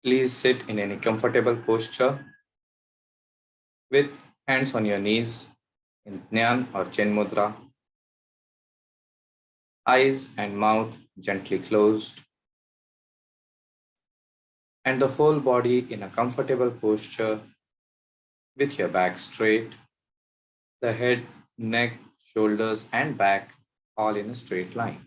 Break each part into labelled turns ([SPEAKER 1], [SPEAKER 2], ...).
[SPEAKER 1] Please sit in any comfortable posture with hands on your knees in Jnana or Chin Mudra, eyes and mouth gently closed, and the whole body in a comfortable posture with your back straight, the head, neck, shoulders, and back all in a straight line.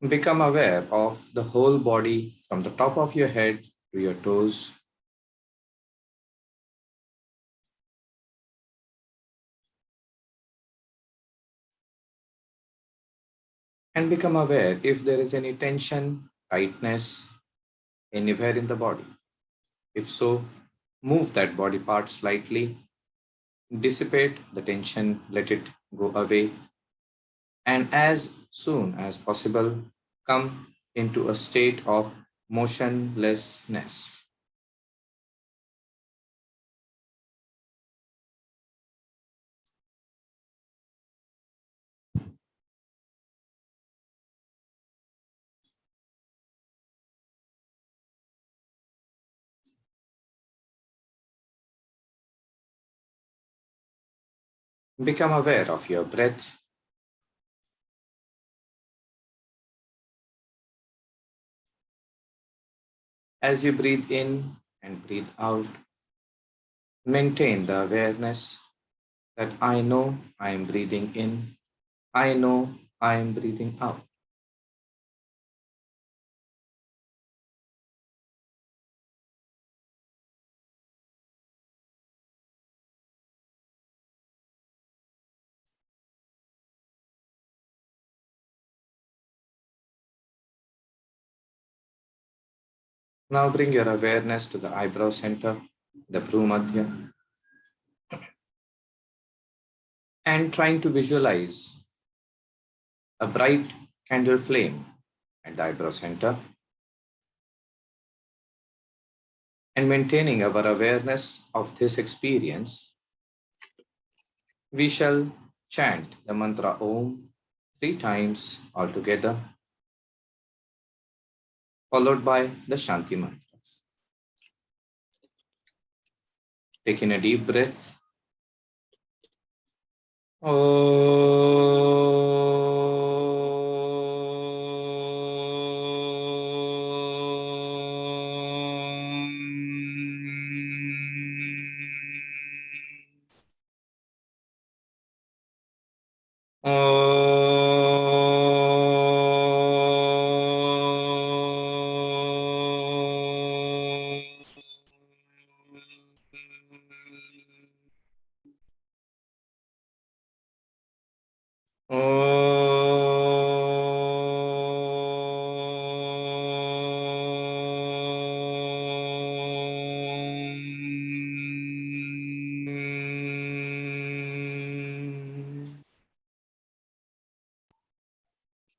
[SPEAKER 1] Become aware of the whole body from the top of your head to your toes. And become aware if there is any tension, tightness anywhere in the body. If so, move that body part slightly, dissipate the tension, let it go away, and as soon as possible, come into a state of motionlessness. Become aware of your breath. As you breathe in and breathe out, maintain the awareness that I know I am breathing in, I know I am breathing out. Now bring your awareness to the eyebrow center, the Bhrumadhya, and trying to visualize a bright candle flame at the eyebrow center, and maintaining our awareness of this experience, we shall chant the mantra Om 3 times altogether, followed by the Shanti mantras. Taking a deep breath.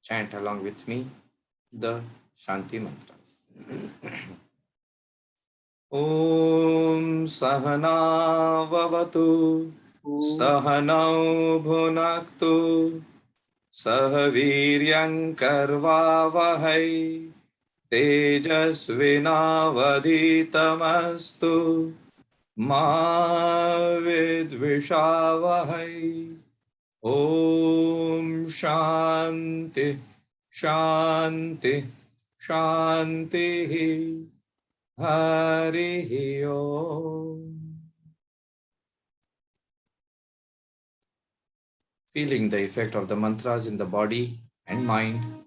[SPEAKER 1] Chant along with me the Shanti mantras. Om Sahana Vavatu Sahanau Bhunaktu Sahaviryam Karvavahai Tejasvinavadhitamastu Ma Vidvishavahai. Om Shanti Shanti Shanti Hari Om. Feeling the effect of the mantras in the body and mind,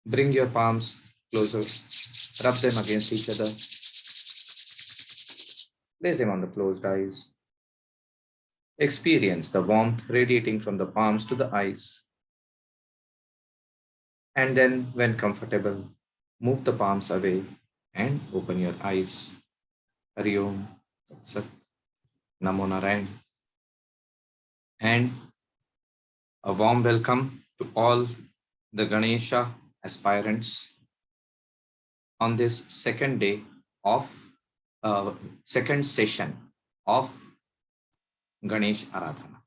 [SPEAKER 1] bring your palms closer, rub them against each other, place them on the closed eyes. Experience the warmth radiating from the palms to the eyes. And then, when comfortable, move the palms away and open your eyes. Hari Om, Tat Sat, Namo Narayan. And a warm welcome to all the Ganesha aspirants. on this second day of second session of Ganesh Aradhana.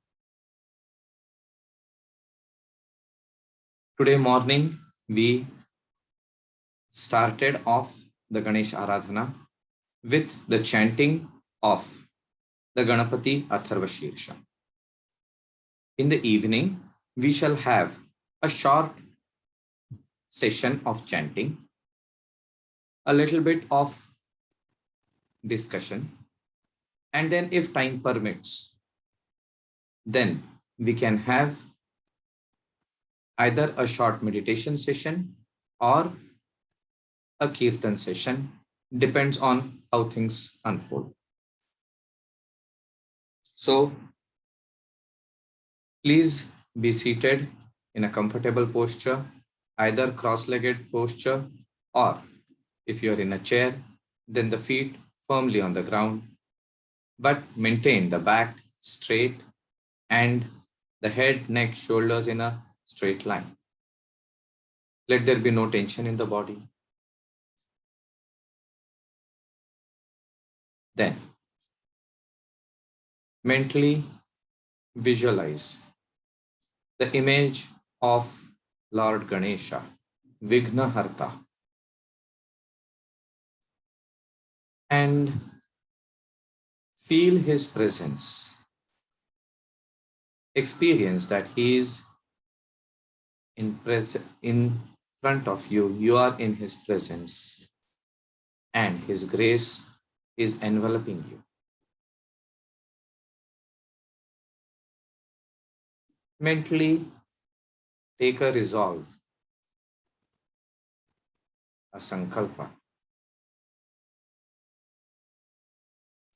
[SPEAKER 1] Today morning, we started off the Ganesh Aradhana with the chanting of the Ganapati Atharva Shirsha. In the evening, we shall have a short session of chanting, a little bit of discussion, and then if time permits, then we can have either a short meditation session or a kirtan session, depends on how things unfold. So please be seated in a comfortable posture, either cross-legged posture, or if you're in a chair, then the feet firmly on the ground, but maintain the back straight and the head, neck, shoulders in a straight line. Let there be no tension in the body. Then mentally visualize the image of Lord Ganesha, Vignaharta, and feel his presence. Experience that he is in front of you. You are in his presence, and his grace is enveloping you. Mentally take a resolve, a sankalpa,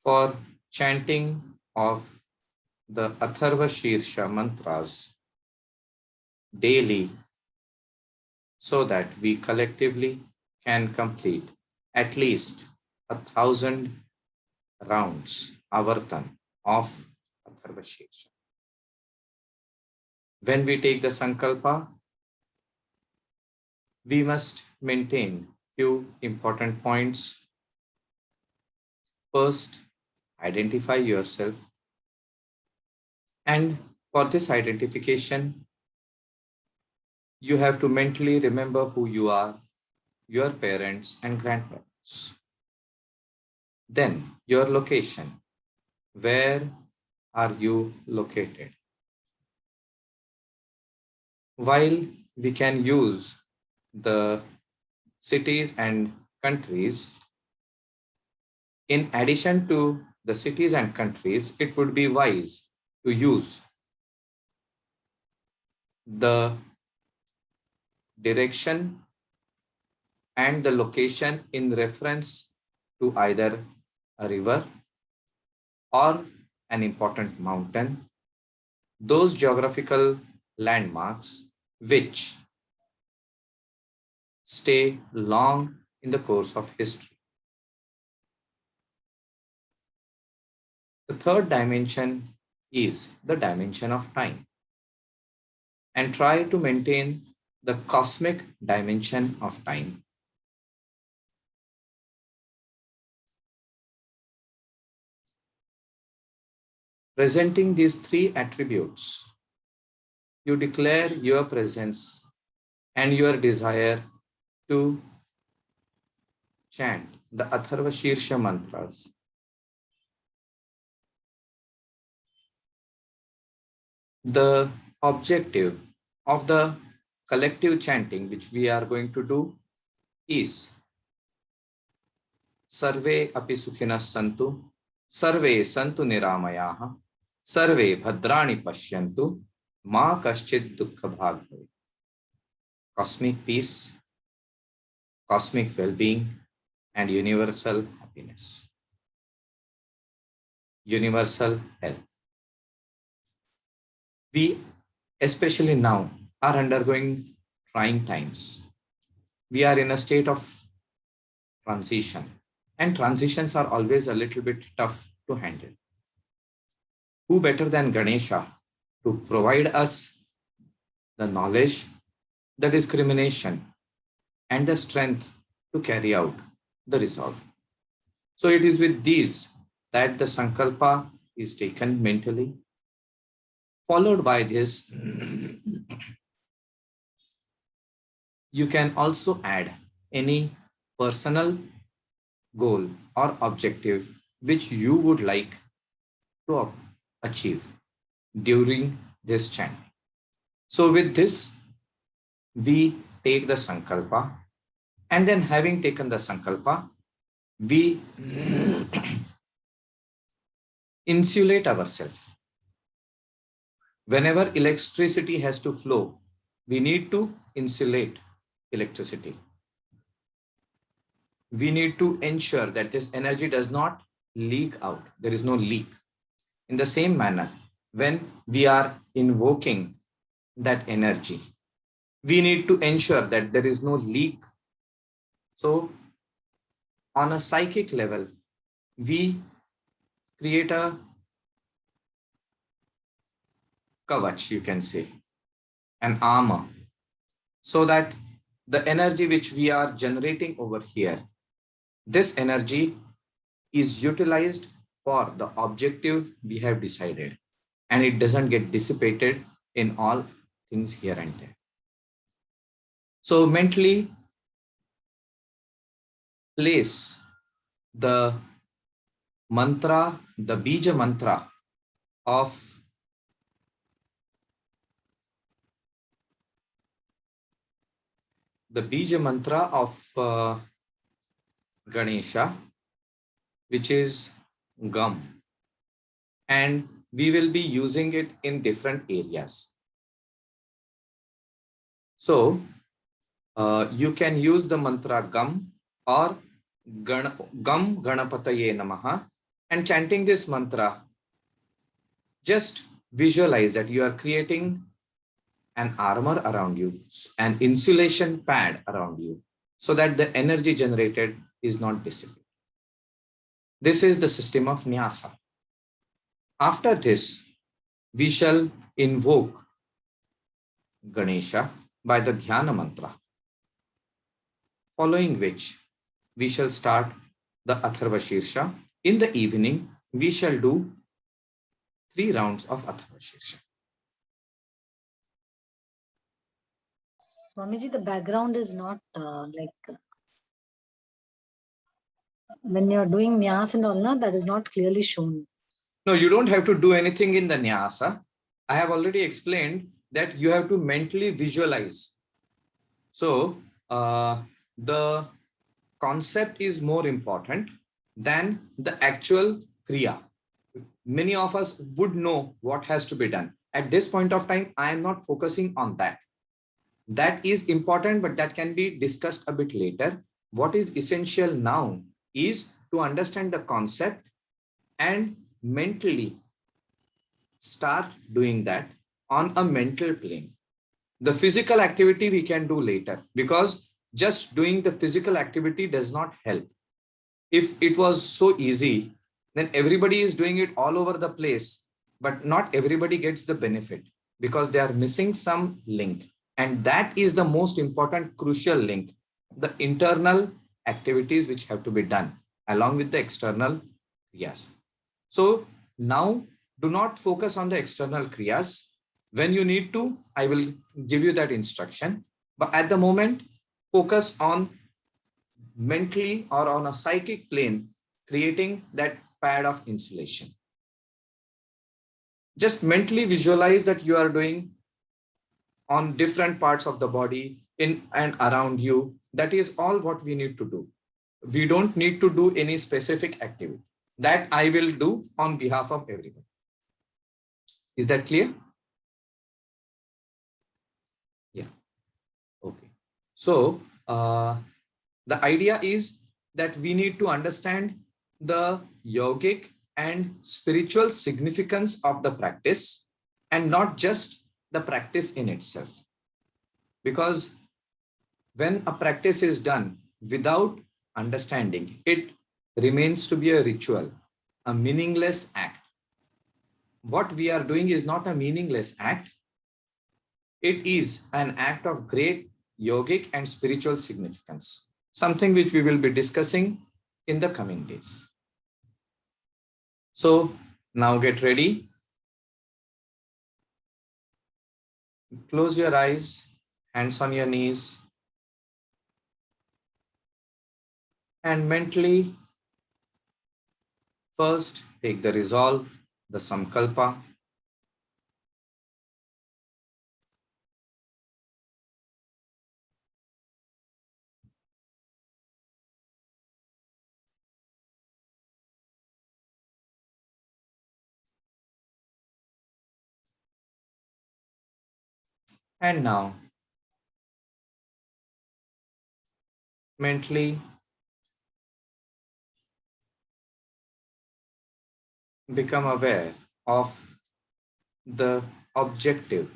[SPEAKER 1] for chanting of the Atharva Shirsha mantras daily, so that we collectively can complete at least 1,000 rounds, avartan, of Atharva Shirsha. When we take the sankalpa, we must maintain few important points. First, identify yourself. And for this identification, you have to mentally remember who you are, your parents and grandparents. Then your location. Where are you located? While we can use the cities and countries, in addition to the cities and countries, it would be wise to use the direction and the location in reference to either a river or an important mountain, those geographical landmarks which stay long in the course of history. The third dimension is the dimension of time, and try to maintain the cosmic dimension of time. Presenting these three attributes, you declare your presence and your desire to chant the Atharva Shirsha mantras. The objective of the collective chanting which we are going to do is Sarve api sukhinas santu, Sarve santu niramayaha, Sarve bhadrani pashyantu, ma kaschid dukkha bhag bhavet. Cosmic peace, cosmic well-being, and universal happiness. Universal health. We, especially now, are undergoing trying times. We are in a state of transition, and transitions are always a little bit tough to handle. Who better than Ganesha to provide us the knowledge, the discrimination, and the strength to carry out the resolve. So it is with these that the sankalpa is taken mentally, followed by this. You can also add any personal goal or objective which you would like to achieve during this chant. So with this, we take the sankalpa, and then having taken the sankalpa, we insulate ourselves. Whenever electricity has to flow, we need to insulate electricity. We need to ensure that this energy does not leak out. There is no leak. In the same manner, when we are invoking that energy, we need to ensure that there is no leak. So on a psychic level, we create a kavach, you can say, an armor, so that the energy which we are generating over here, this energy is utilized for the objective we have decided, and it doesn't get dissipated in all things here and there. So mentally place the mantra, the bija mantra of Ganesha, which is gum, and we will be using it in different areas. So you can use the mantra gum or gam ganapataye namaha, and chanting this mantra, just visualize that you are creating an armor around you, an insulation pad around you, so that the energy generated is not dissipated. This is the system of nyasa. After this, we shall invoke Ganesha by the dhyana mantra, following which we shall start the Atharva Shirsha. In the evening, we shall do 3 rounds of Atharva Shirsha.
[SPEAKER 2] Swamiji, the background is not like when you're doing nyas and all, that is not clearly shown.
[SPEAKER 1] No, you don't have to do anything in the nyasa. I have already explained that you have to mentally visualize. So the concept is more important than the actual kriya. Many of us would know what has to be done. At this point of time, I am not focusing on that. That is important, but that can be discussed a bit later. What is essential now is to understand the concept and mentally start doing that on a mental plane. The physical activity we can do later, because just doing the physical activity does not help. If it was so easy, then everybody is doing it all over the place, but not everybody gets the benefit because they are missing some link. And that is the most important, crucial link, the internal activities which have to be done along with the external kriyas. So now do not focus on the external kriyas. When you need to, I will give you that instruction. But at the moment, focus on mentally or on a psychic plane, creating that pad of insulation. Just mentally visualize that you are doing on different parts of the body, in and around you. That is all what we need to do. We don't need to do any specific activity. That I will do on behalf of everyone. Is that clear? Yeah. Okay. So the idea is that we need to understand the yogic and spiritual significance of the practice, and not just the practice in itself. Because when a practice is done without understanding, it remains to be a ritual, a meaningless act. What we are doing is not a meaningless act. It is an act of great yogic and spiritual significance. something which we will be discussing in the coming days. So now get ready. Close your eyes, hands on your knees, and mentally first take the resolve, the sankalpa. And now mentally become aware of the objective,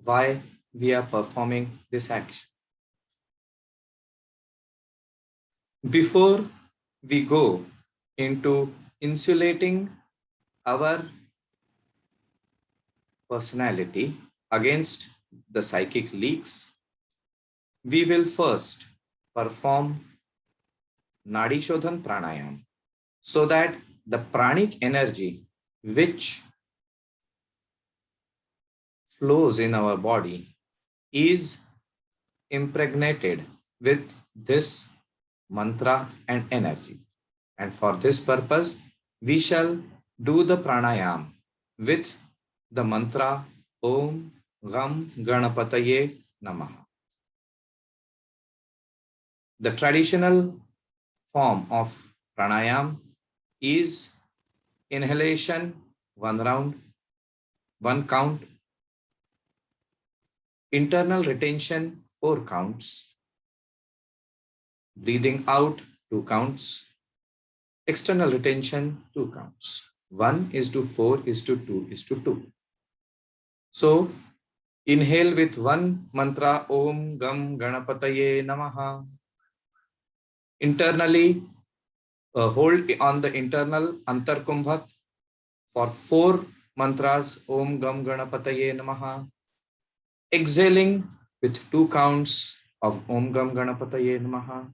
[SPEAKER 1] why we are performing this action. Before we go into insulating our personality against the psychic leaks, we will first perform Nadi Shodhan Pranayam so that the pranic energy which flows in our body is impregnated with this mantra and energy. And for this purpose, we shall do the pranayam with the mantra Om Gam Ganapataye Namaha. The traditional form of pranayam is inhalation, 1 round, 1 count, internal retention, 4 counts, breathing out, 2 counts, external retention, 2 counts. 1:4:2:2. So inhale with 1 mantra Om Gam Ganapataye Namaha. Internally hold on the internal Antarkumbhak for 4 mantras Om Gam Ganapataye Namaha. Exhaling with 2 counts of Om Gam Ganapataye Namaha.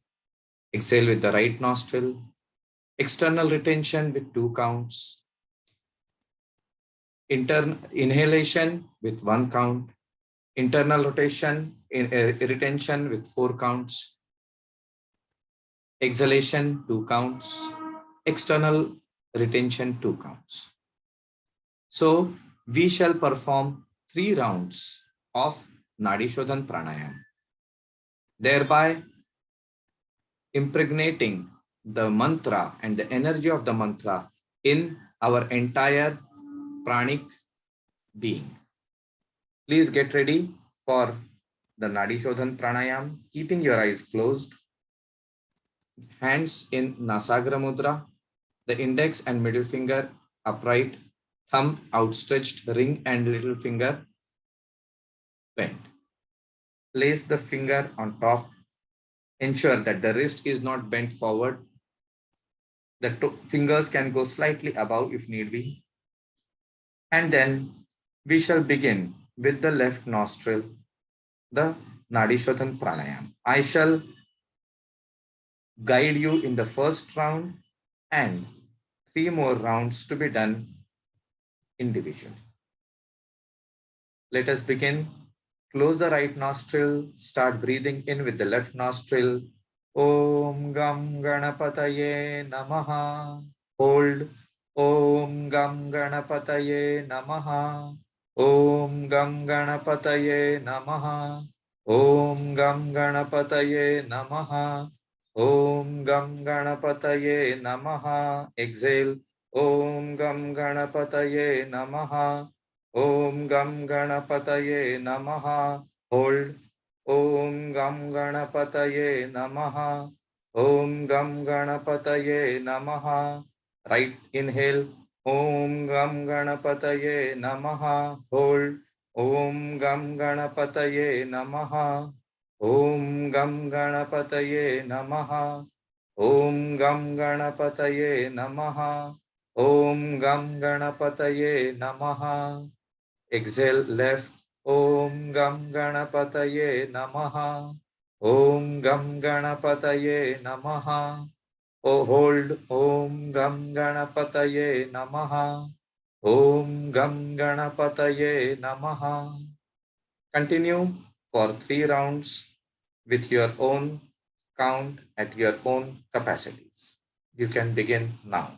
[SPEAKER 1] Exhale with the right nostril. External retention with 2 counts. Inhalation with 1 count. Internal rotation, retention with 4 counts. Exhalation 2 counts. External retention 2 counts. So we shall perform 3 rounds of Nadi Shodhan Pranayam, thereby impregnating the mantra and the energy of the mantra in our entire pranic being. Please get ready for the Nadi Shodhan Pranayam, keeping your eyes closed, hands in Nasagra Mudra, the index and middle finger upright, thumb outstretched, ring and little finger bent. Place the finger on top. Ensure that the wrist is not bent forward. The fingers can go slightly above if need be. And then we shall begin with the left nostril, the Nadi Shodhan Pranayam. I shall guide you in the first round and 3 more rounds to be done individually. Let us begin. Close the right nostril, start breathing in with the left nostril. Om Gam Ganapataye Namaha. Hold. Om Gam Ganapataye Namaha. Om Gam Ganapataye Namaha. Om Gam Ganapataye Namaha. Om Gam Ganapataye Namaha. Exhale. Om Gam Ganapataye Namaha. Om Gam Ganapataye Namaha. Hold. Om Gam Ganapataye Namaha. Om Gam Ganapataye Namaha. Right inhale. Om Gam Ganapataye Namaha. Hold. Om Gam Ganapataye Namaha. Om Gam Ganapataye Namaha. Om Gam Ganapataye Namaha. Om Gam Ganapataye Namaha. Exhale left. Om Gam Ganapataye Namaha. Om Gam Ganapataye Namaha. Oh, hold. Om Gam Ganapataye Namaha. Om Gam Ganapataye Namaha. Continue for 3 rounds with your own count at your own capacities. You can begin now.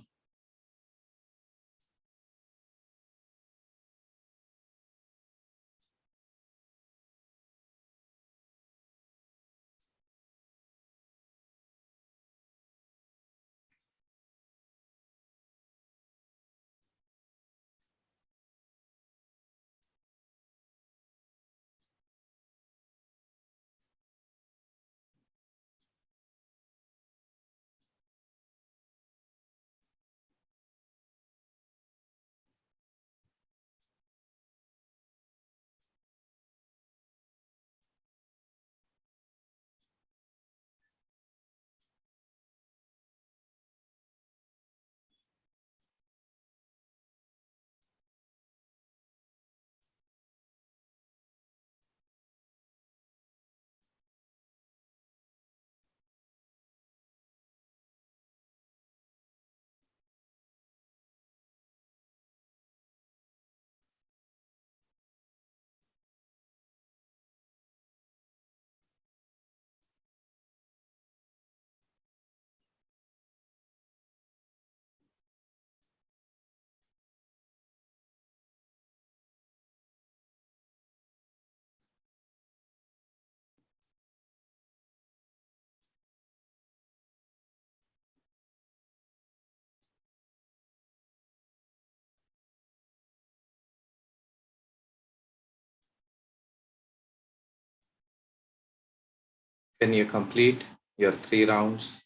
[SPEAKER 1] When you complete your 3 rounds,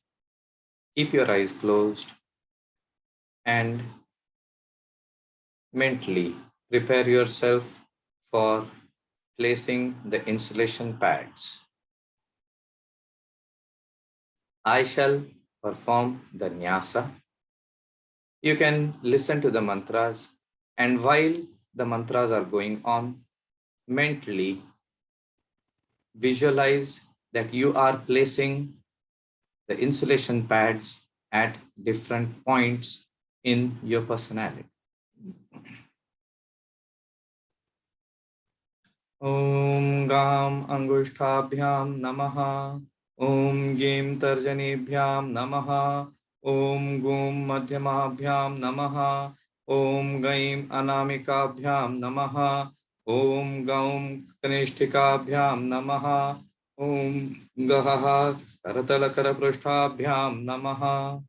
[SPEAKER 1] keep your eyes closed and mentally prepare yourself for placing the insulation pads. I shall perform the nyasa. You can listen to the mantras, and while the mantras are going on, mentally visualize that you are placing the insulation pads at different points in your personality. Om Gam Angushtabhyam Namaha. Om Gim Tarjanibhyam Namaha. Om Gum Madhyamabhyam Namaha. Om Gaim Anamikabhyam Namaha. Om Gaum Kanishtikabhyam Namaha. Om Gahaha Karatalakaraprushthabhyam Namaha.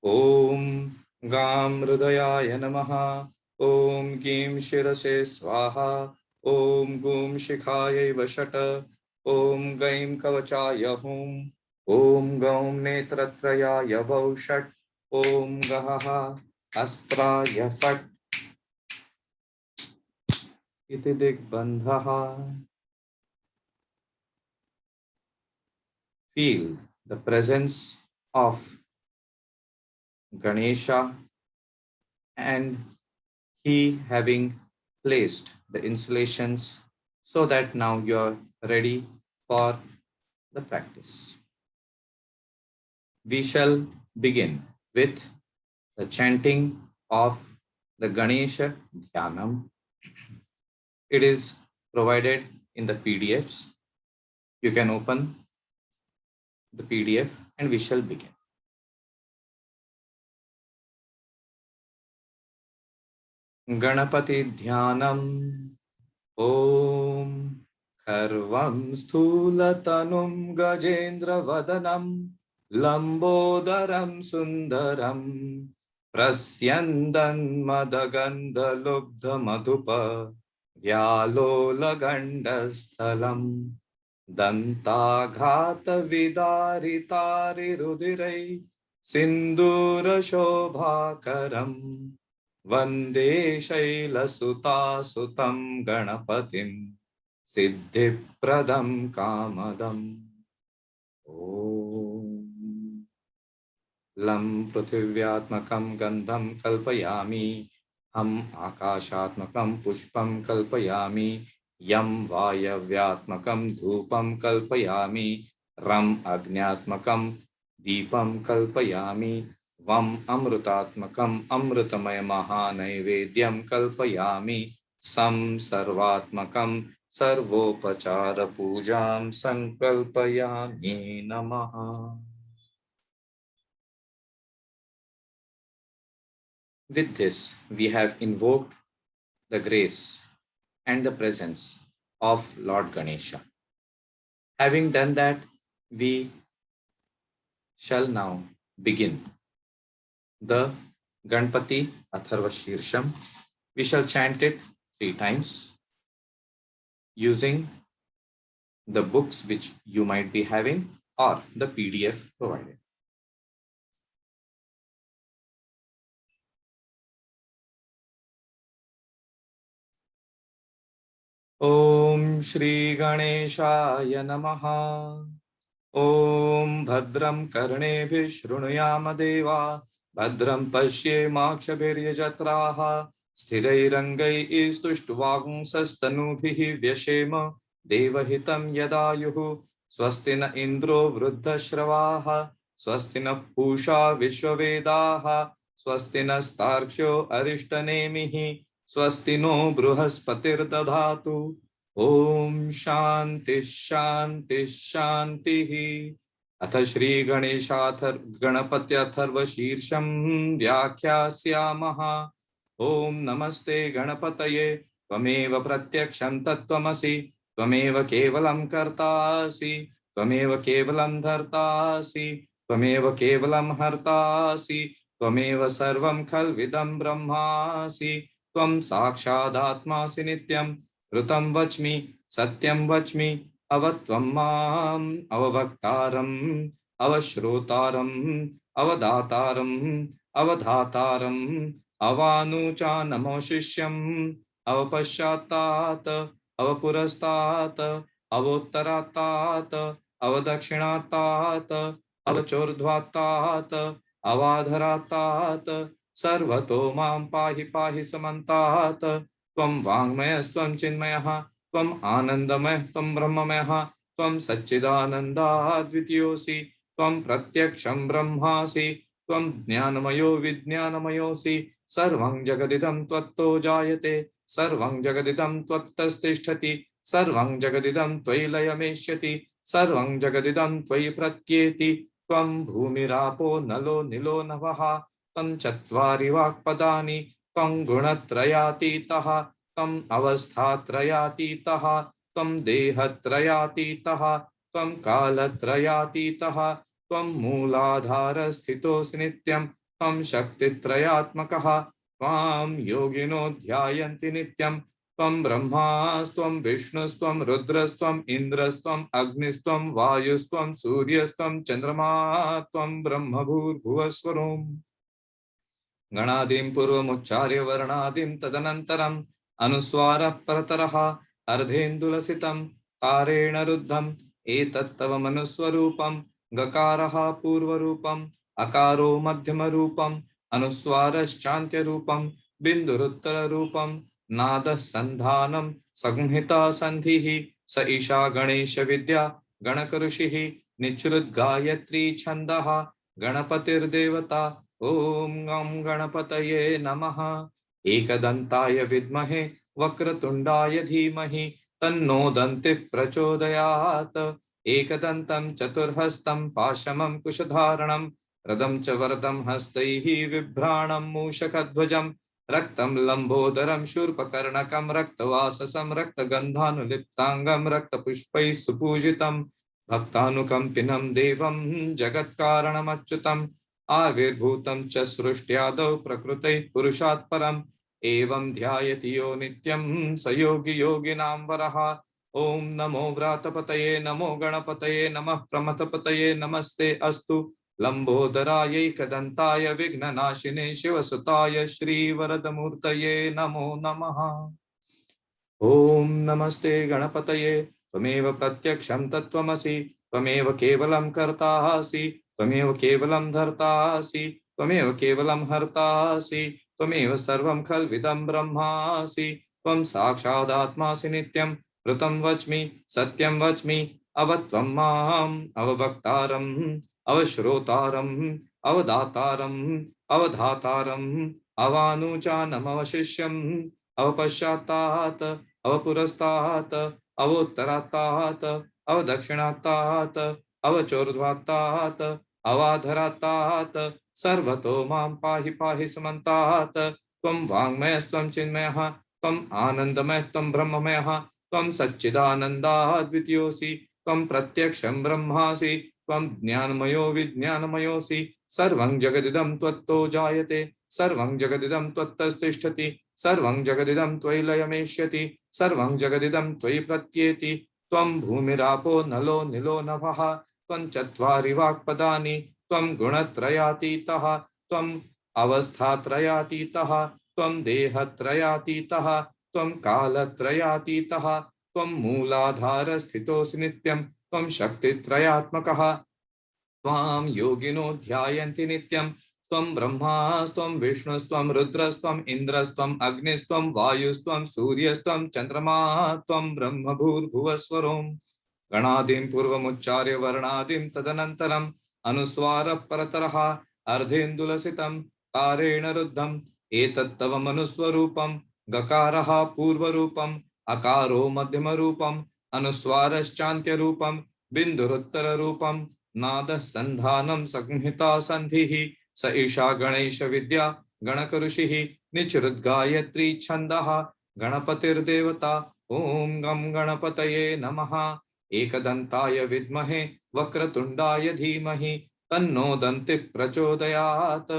[SPEAKER 1] Om Gam Hridayaya Namaha. Om Gim Shirase Swaha. Om Gum Shikhaya Vashata. Om Gaim Kavachaya Hum. Om Gaum Netratraya Vaushat. Om Gahaha Astraya Fat. Iti Digbandhaha. Feel the presence of Ganesha and he having placed the insulations so that now you're ready for the practice. We shall begin with the chanting of the Ganesha Dhyanam. It is provided in the PDFs. You can open the PDF and we shall begin. Ganapati Dhyanam. Om Kharvam Sthulatanum Gajendra Vadanam Lambodaram Sundaram Prasyandan Madaganda Lubdha Madhupa Vyalola Gandasthalam Dantaghata Vidaritari Rudirai Sindura Shobhakaram Vande Shailasutasutam Ganapatim Siddhipradam Kamadam. Om Lam Pruthivyatmakam Gandham Kalpayami. Ham Akashatmakam Pushpam Kalpayami. Yam Vayavyatmakam Dhupam Kalpayami. रम अग्न्यात्मकं दीपं कल्पयामि, वम अमृतात्मकं अमृतमय महानैवेद्यं कल्पयामि, सम सर्वात्मकं सर्वोपचार पूजां संकल्पयामि। नमः। With this, we have invoked the grace and the presence of Lord Ganesha. Having done that, we shall now begin the Ganpati Atharva Shirsham. We shall chant it 3 times using the books which you might be having or the PDF provided. Om Shri Ganeshaya Namaha. Om Bhadram Karneभिः शृणुयाम देवा, भद्रं पश्येमाक्षभिर्यजत्राः, स्थिरैरङ्गैस्तुष्ट्वागुंसस्तनूभिः व्यशेम देवहितं यदायुः। स्वस्ति न इन्द्रो वृद्धश्रवाः, स्वस्ति न पूषा विश्ववेदाः, स्वस्ति नस्तार्क्ष्यो अरिष्टनेमिः, स्वस्ति no बृहस्पतिर्दधातु। Om Shanti शांति शांति। अथ श्री गणपत्यथर्व शीर्षं व्याख्यास्यामः। ओम नमस्ते गणपतये, त्वमेव प्रत्यक्षं तत्त्वमसि, त्वमेव केवलं कर्तासि, त्वमेव केवलं धर्तासि, त्वमेव केवलं हर्तासि, त्वमेव सर्वं खल्विदं ब्रह्मासि, त्वं साक्षादात्मासि नित्यं। ऋतं वच्मि सत्यं वच्मि, अवत्वं माम् अववक्तारम् अवश्रोतारम् अवदातारम् अवधातारम् अवानुचानमोशिष्यम् अवपश्चात्तात् अवपुरस्तात् अवोत्तरात्तात् अवदक्षिणात्तात् अवचोर्ध्वात्तात् अवाधरात्तात् सर्वतो मां पाहि पाहि समन्तात्। त्वं वाङ्मयस्त्वं चिन्मयः, त्वम् आनन्दमयः, त्वं ब्रह्ममयः, त्वं सच्चिदानन्दाद्वितीयोऽसि, त्वं प्रत्यक्षं ब्रह्मासि, त्वं ज्ञानमयो विज्ञानमयोऽसि। सर्वं जगदिदं त्वत्तो जायते, सर्वं जगदिदं त्वत्तस्तिष्ठति, सर्वं जगदिदं त्वयि लयमेष्यति, सर्वं जगदिदं त्वयि प्रत्येति। त्वं भूमिरापो नलो निलो नभः, त्वं चत्वारि वाक्पदानि, त्वं गुणत्रयातीतः, त्वं अवस्थात्रयातीतः, त्वं देहत्रयातीतः, त्वं कालत्रयातीतः, त्वं मूलाधारस्थितोऽसि नित्यं, त्वं शक्तित्रयात्मकः, त्वां योगिनो ध्यायन्ति नित्यं। त्वं ब्रह्मास्त्वं विष्णुस्त्वं रुद्रस्त्वम् इन्द्रस्त्वम् अग्निस्त्वं वायुस्त्वं सूर्यस्त्वं चन्द्रमा त्वं ब्रह्मभूर्भुवस्वरोम्। गणादिं पूर्वमुच्चार्य वर्णादिं तदनन्तरम् अनुस्वारः परतरः अर्धेन्दुलसितं तारेण रुद्धम् एतत्तव मनुस्वरूपं। गकारः पूर्वरूपम्, अकारो मध्यमरूपम्, अनुस्वारश्चान्त्यरूपं, बिन्दुरुत्तररूपं, नादः सन्धानं संहिता सन्धिः। स ईशा गणेश विद्या गणकऋषिः, निच्छ्रुद्गायत्री छन्दः गणपतिर्देवता। ओम गं गणपतये नमः। एकदन्ताय विद्महे वक्रतुण्डाय धीमहि, तन्नो दन्तिः प्रचोदयात्। एकदन्तं चतुर्हस्तं पाशमं कुशधारणं, रदं च वरदं हस्तैः बिभ्राणं मूषकध्वजं, रक्तं लम्बोदरं शूर्पकर्णकं रक्तवाससं रक्तगन्धानुलिप्ताङ्गं रक्तपुष्पैः सुपूजितं, भक्तानुकम्पिनं देवं जगत्कारणमच्युतम्। आविर्भूतं च सृष्ट्यादौ प्रकृतैः पुरुषात् परम्, एवं ध्यायति यो नित्यं स योगी योगिनां वरः। ओम नमो व्रातपतये नमो गणपतये नमः प्रमथपतये नमस्ते अस्तु लंबोदरायैकदन्ताय विघ्ननाशिने शिवसुताय श्रीवरदमूर्तये नमो नमः। ओम नमस्ते गणपतये, त्वमेव प्रत्यक्षं तत्त्वमसि, त्वमेव केवलं कर्तासि, त्वमेव केवलं धर्तासि, त्वमेव केवलं हर्तासि, त्वमेव सर्वं खल्विदं ब्रह्मासि, त्वं साक्षादात्मासि नित्यं। ऋतं वच्मि सत्यं वच्मि, अवत्वं माम् अववक्तारम् अवश्रोतारम् अवदातारम् अवधातारम् अवानुचानमवशिष्यम् अवपश्चात्तात् अवपुरस्तात् अवोत्तरात्तात् अवदक्षिणात्तात् अवचोर्ध्वात्तात् अवाधरात्तात् सर्वतो मां पाहि पाहि समन्तात् त्वं वाङ्मयस्त्वं चिन्मयः त्वम् आनन्दमयः त्वं ब्रह्ममयः त्वं सच्चिदानन्दाद्वितीयोऽसि त्वं प्रत्यक्षं ब्रह्मासि त्वं ज्ञानमयो विज्ञानमयोऽसि सर्वं जगदिदं त्वत्तो जायते सर्वं जगदिदं त्वत्तस्तिष्ठति सर्वं जगदिदं त्वयि लयमेष्यति सर्वं जगदिदं त्वयि प्रत्येति त्वं भूमिरापो नलो निलो नभः त्वं चत्वारि वाक्पदानि त्वं गुणत्रयातीतः त्वम् अवस्थात्रयातीतः त्वं देहत्रयातीतः त्वं कालत्रयातीतः त्वं मूलाधारस्थितोऽसि नित्यं त्वं शक्तित्रयात्मकः त्वां योगिनो ध्यायन्ति नित्यं त्वं ब्रह्मास्त्वं विष्णुस्त्वं रुद्रस्त्वम् इन्द्रस्त्वम् अग्निस्त्वं वायुस्त्वं सूर्यस्त्वं चन्द्रमा त्वं ब्रह्मभूर्भुवस्वरों गणादिं पूर्वमुच्चार्य वर्णादिं तदनन्तरम् अनुस्वारः परतरः अर्धेन्दुलसितं तारेण रुद्धम् एतत्तव मनुस्वरूपं गकारः पूर्वरूपम् अकारो मध्यमरूपम् अनुस्वारश्चान्त्यरूपं बिन्दुरुत्तररूपं नादः संधानं संहिता संधिः स ईशा गणेश विद्या गणकऋषिः निचृद्गायत्री छन्दः गणपतिर्देवता ॐ गं गणपतये नमः एकदन्ताय विद्महे वक्रतुण्डाय धीमहि तन्नो दन्तिः प्रचोदयात्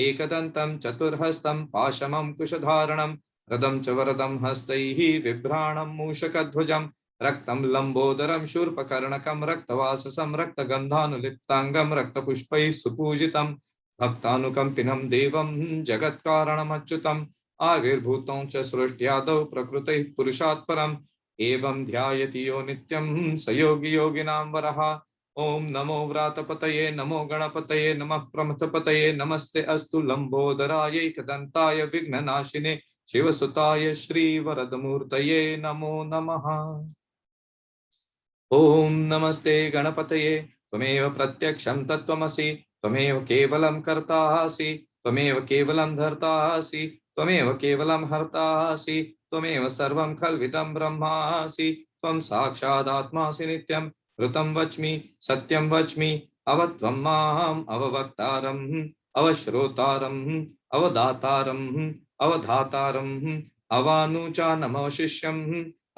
[SPEAKER 1] एकदन्तं चतुर्हस्तं पाशमं कुशधारणं रदं च वरदं हस्तैः बिभ्राणं मूषकध्वजं रक्तं लंबोदरं शूर्पकर्णकं रक्तवाससं रक्तगन्धानुलिप्ताङ्गं रक्तपुष्पैः सुपूजितं भक्तानुकम्पिनं देवं जगत्कारणमच्युतम् आविर्भूतं च सृष्ट्यादौ प्रकृतैः पुरुषात् परम् एवं ध्यायति यो नित्यं स योगी योगिनां वरः ओम नमो व्रातपतये नमो गणपतये नमः प्रमथपतये नमस्ते अस्तु लंबोदराय एकदन्ताय विघ्ननाशिने शिवसुताय श्रीवरदमूर्तये नमो नमः। ओम नमस्ते गणपतये त्वमेव प्रत्यक्षं तत्त्वमसि त्वमेव केवलं कर्तासि त्वमेव केवलं धर्तासि त्वमेव केवलं हर्तासि त्वमेव सर्वं खल्विदं ब्रह्मासि त्वं साक्षादात्मासि नित्यं ऋतं वच्मि सत्यं वच्मि अवत्वं माम् अववक्तारम् अवश्रोतारम् अवदातारम् अवधातारम् अवानुचानमवशिष्यम्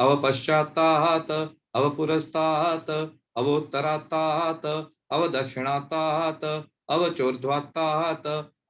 [SPEAKER 1] अवपश्चात्तात् अवपुरस्तात् अवोत्तरात्तात् अवदक्षिणात्तात् अवचोर्ध्वात्तात्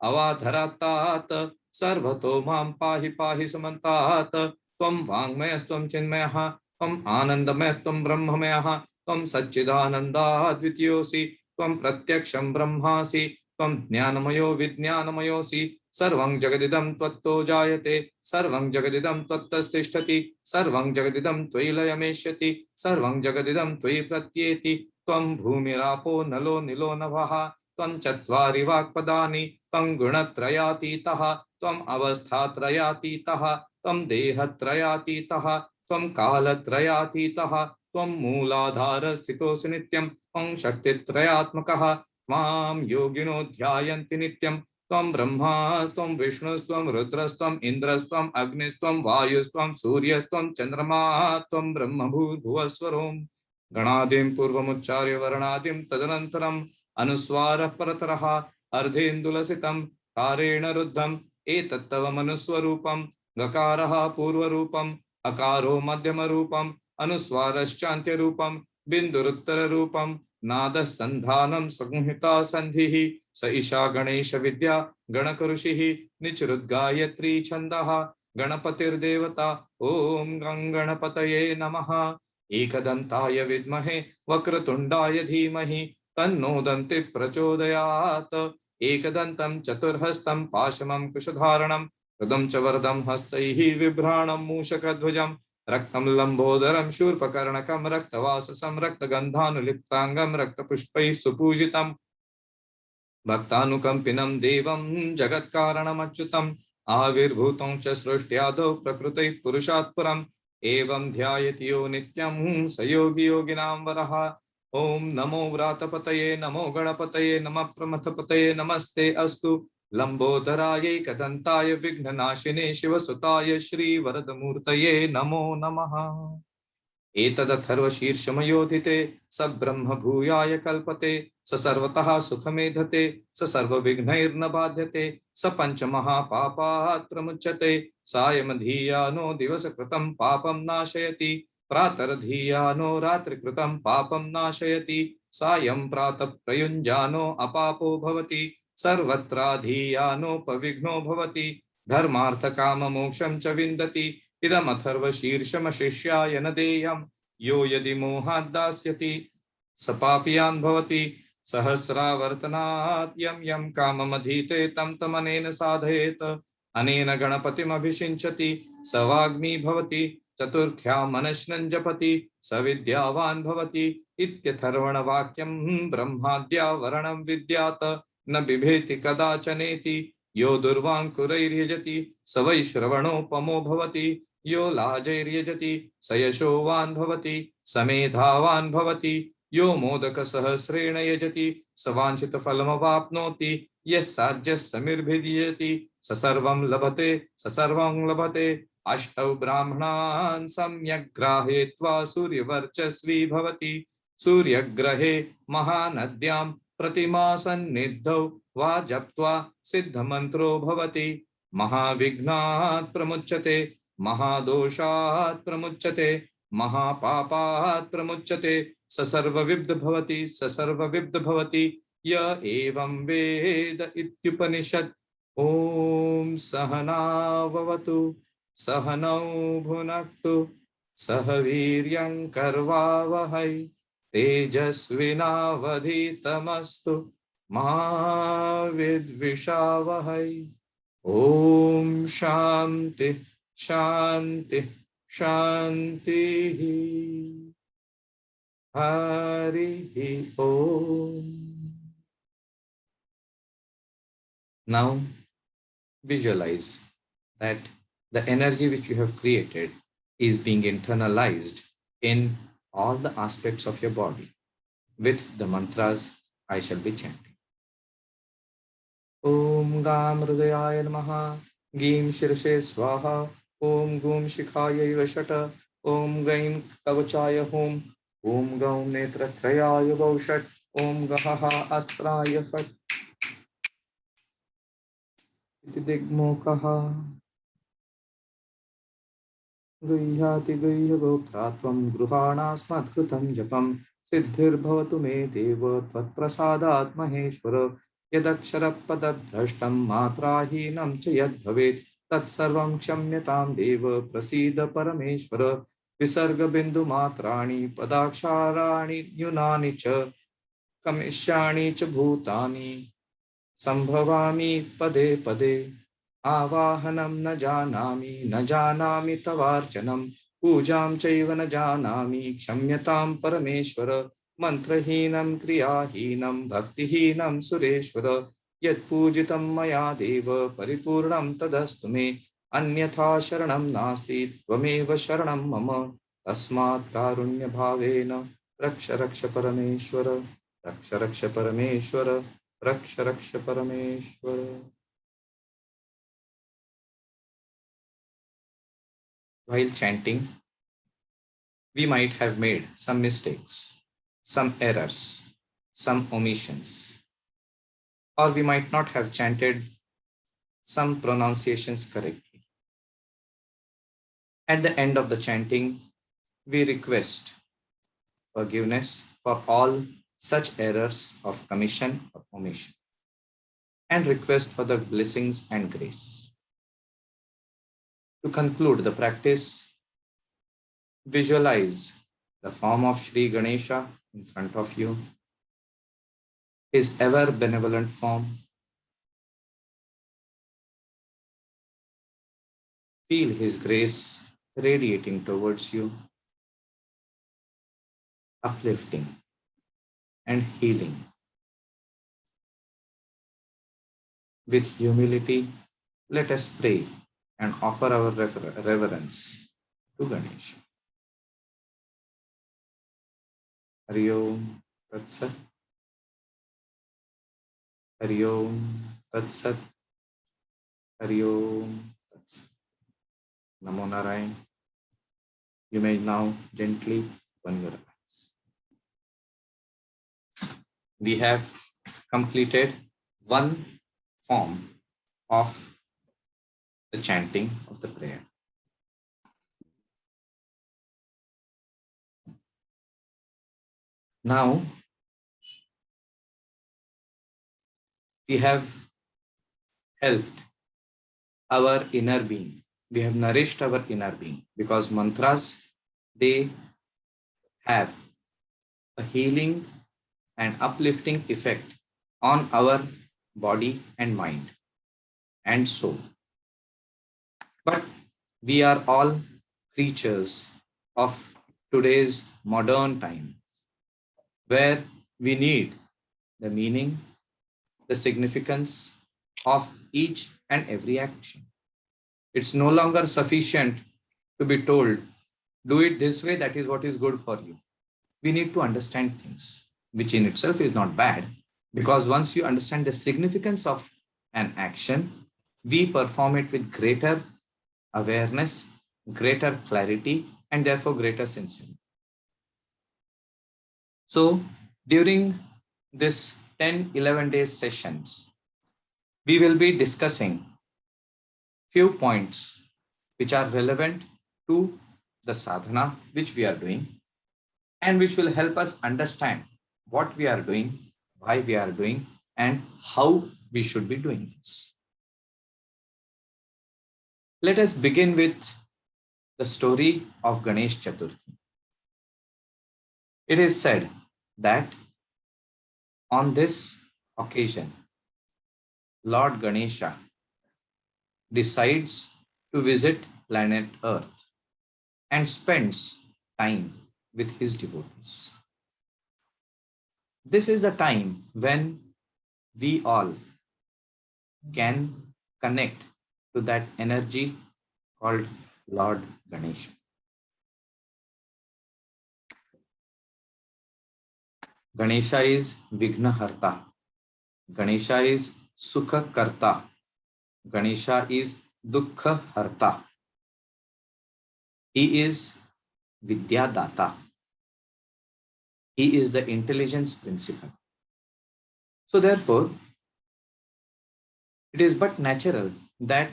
[SPEAKER 1] अवाधरात्तात् सर्वतो मां पाहि पाहि समन्तात् त्वं वाङ्मयस्त्वं चिन्मयः त्वम् आनन्दमयः त्वं ब्रह्ममयः त्वं सच्चिदानन्दाद्वितीयोऽसि त्वं प्रत्यक्षं ब्रह्मासि त्वं ज्ञानमयो विज्ञानमयोऽसि सर्वं जगदिदं त्वत्तो जायते सर्वं जगदिदं त्वत्तस्तिष्ठति सर्वं जगदिदं त्वयि लयमेष्यति सर्वं जगदिदं त्वयि प्रत्येति त्वं भूमिरापो नलो निलो नभः त्वं चत्वारि वाक्पदानि त्वं गुणत्रयातीतः त्वम् अवस्थात्रयातीतः त्वं देहत्रयातीतः त्वं कालत्रयातीतः त्वं मूलाधारस्थितोऽसि नित्यं त्वं शक्तित्रयात्मकः त्वां योगिनो ध्यायन्ति नित्यं त्वं ब्रह्मास्त्वं विष्णुस्त्वं रुद्रस्त्वम् इन्द्रस्त्वम् अग्निस्त्वं वायुस्त्वं सूर्यस्त्वं चन्द्रमा त्वं ब्रह्मभूर्भुवस्वरों गणादिं पूर्वमुच्चार्य वर्णादिं तदनन्तरम् अनुस्वारः परतरः अर्धेन्दुलसितं तारेण रुद्धम् एतत्तव मनुस्वरूपं गकारः पूर्वरूपम् अकारो मध्यमरूपम् अनुस्वारश्चान्त्यरूपं बिन्दुरुत्तररूपं नादः संधानं संहिता संधिः स ईशा गणेश विद्या गणकऋषिः निचृद्गायत्री छन्दः गणपतिर्देवता ॐ गं गणपतये नमः एकदन्ताय विद्महे वक्रतुण्डाय धीमहि तन्नो दन्तिः प्रचोदयात् एकदन्तं चतुर्हस्तं पाशमं कुशधारणं हृदं च वरदं हस्तैः बिभ्राणं मूषकध्वजं रक्तं लंबोदरं शूर्पकर्णकं रक्तवाससं रक्तगन्धानुलिप्ताङ्गं रक्तपुष्पैः सुपूजितं भक्तानुकम्पिनं देवं जगत्कारणमच्युतम् आविर्भूतं च सृष्ट्यादौ प्रकृतैः पुरुषात् परम् एवं ध्यायति यो नित्यं स योगी योगिनां वरः। ओम नमो व्रातपतये नमो गणपतये नमः प्रमथपतये नमस्ते अस्तु लंबोदराय कदंताय विघ्ननाशिने शिवसुताय श्रीवरदमूर्तये नमो नमः। एतदथर्वशीर्षमयोधिते स ब्रह्म भूयाय कल्पते स सर्वतः सुखमेधते स सर्वविघ्नैर्न बाध्यते स पञ्चमहापापात् प्रमुच्यते सायमधीयानो दिवसकृतं पापं नाशयति प्रातर्धीयानो रात्रिकृतं पापं नाशयति सायं प्रातः प्रयुञ्जानो अपापो भवति सर्वत्राधीयानोपविघ्नो भवति धर्मार्थकाममोक्षं च विन्दति इदमथर्वशीर्षमशिष्याय न देयं यो यदि मोहात् दास्यति स पापीयान् भवति सहस्रावर्तनात् यं यं काममधीते तं तमनेन साधयेत् अनेन गणपतिमभिषिञ्चति स वाग्मी भवति चतुर्थ्यां मनश्नं जपति स विद्यावान् भवति इत्यथर्वणवाक्यं ब्रह्माद्यावरणं विद्यात् न बिभेति कदाचनेति यो दुर्वाङ्कुरैर्यजति स वै श्रवणोपमो भवति यो लाजैर्यजति स यशोवान् भवति स मेधावान् भवति यो मोदकसहस्रेण यजति स वाञ्छितफलमवाप्नोति यः साध्यः समिर्भिर्यजति स सर्वं लभते स सर्वं लभते अष्टौ ब्राह्मणान् सम्यक् ग्राहयित्वा सूर्यवर्चस्वी भवति सूर्यग्रहे महानद्यां प्रतिमासन्निधौ वा जप्त्वा सिद्धमन्त्रो भवति महाविघ्नात् प्रमुच्यते महादोषात् प्रमुच्यते महापापात् प्रमुच्यते स सर्वविद् भवति स सर्वविद् भवति य एवं वेद इत्युपनिषत्। ॐ सहनाववतु सहनौ भुनक्तु सह वीर्यं कर्वावहै तेजस्विनावधीतमस्तु मा विद्विषावहै। ॐ शान्ति शान्ति शान्तिः। हरिः ॐ। Now visualize that the energy which you have created is being internalized in all the aspects of your body. With the mantras I shall be chanting. Om Gam Hridayaya Namaha, Gim Shirse Swaha, Om Gum Shikhaya Vashata, Om Gaim Kavachaya Hum, Om Gaum Netratrayaya Vaushat, Om Gahaha Astraya Fat, Iti Digmokaha, Guyhati Guyha Goptratvam, Gruhana Smatkrutam Japam, Siddhir Bhavatu Me Deva, Tvat Prasadat Maheshwara, यदक्षरपदभ्रष्टं मात्राहीनं च यद्भवेत् तत्सर्वं क्षम्यतां देव प्रसीद परमेश्वर। विसर्गबिन्दुमात्राणि पदाक्षराणि न्यूनानि च कमिष्याणि च भूतानि सम्भवामि पदे पदे। आवाहनं न जानामि तवार्चनं पूजां चैव न जानामि क्षम्यतां परमेश्वर। मंत्रहीनं क्रियाहीनं भक्तिहीनं सुरेश्वर। यत्पूजितं मया देव परिपूर्णं तदस्तु मे। अन्यथा शरणं नास्ति त्वमेव शरणं मम। तस्मात् कारुण्यभावेन रक्ष रक्ष परमेश्वर, रक्ष रक्ष परमेश्वर, रक्ष रक्ष परमेश्वर। While chanting, we might have made some mistakes, some errors, some omissions, or we might not have chanted some pronunciations correctly. At the end of the chanting, we request forgiveness for all such errors of commission or omission and request for the blessings and grace. To conclude the practice, visualize the form of Sri Ganesha in front of you, his ever benevolent form. Feel his grace radiating towards you, uplifting and healing. With humility, let us pray and offer our reverence to Ganesha. Hari Om Tat Sat. Hari Om Tat Sat. Hari Om Tat Sat. Namo Narayan. You may now gently open your eyes. We have completed one form of the chanting of the prayer. Now, we have helped our inner being. We have nourished our inner being because mantras, they have a healing and uplifting effect on our body and mind and soul. But we are all creatures of today's modern times where we need the meaning, the significance of each and every action. It's no longer sufficient to be told, do it this way, that is what is good for you. We need to understand things, which in itself is not bad, because once you understand the significance of an action, we perform it with greater awareness, greater clarity, and therefore greater sincerity. So during this 10-11 days sessions, we will be discussing few points which are relevant to the sadhana which we are doing and which will help us understand what we are doing, why we are doing, and how we should be doing this. Let us begin with the story of Ganesh Chaturthi. It is said that on this occasion, Lord Ganesha decides to visit planet Earth and spends time with his devotees. This is the time when we all can connect to that energy called Lord Ganesha. Ganesha is Vignaharta. Ganesha is Sukha Karta. Ganesha is Dukkha Harta. He is Vidyadata. He is the intelligence principle. So therefore, it is but natural that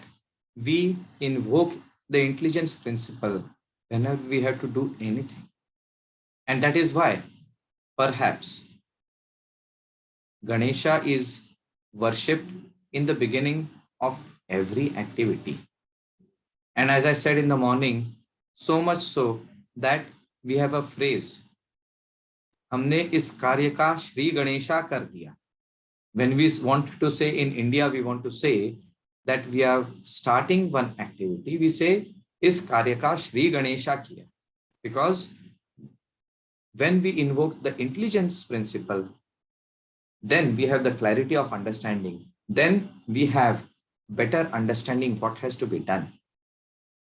[SPEAKER 1] we invoke the intelligence principle whenever we have to do anything. And that is why perhaps Ganesha is worshipped in the beginning of every activity. And as I said in the morning, so much so that we have a phrase, हमने इस कार्य का श्री गणेशा कर दिया. When we want to say in India, we want to say that we are starting one activity, we say इस कार्य का श्री गणेशा किया. Because when we invoke the intelligence principle, then we have the clarity of understanding. Then we have better understanding what has to be done.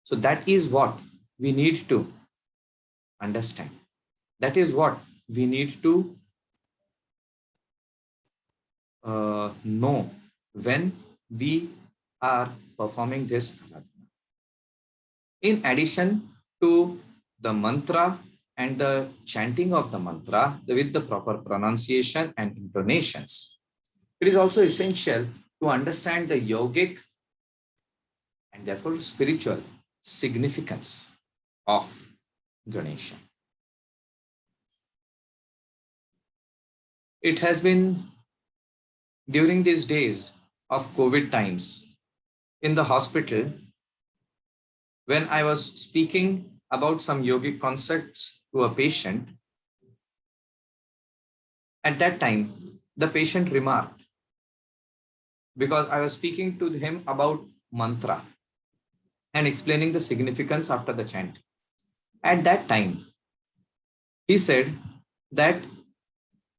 [SPEAKER 1] So that is what we need to understand. That is what we need to know when we are performing this aradhana. In addition to the mantra and the chanting of the mantra with the proper pronunciation and intonations, it is also essential to understand the yogic and therefore spiritual significance of Ganesha. It has been during these days of COVID times in the hospital, when I was speaking about some yogic concepts to a patient, at that time, the patient remarked, because I was speaking to him about mantra and explaining the significance after the chant. At that time, he said that,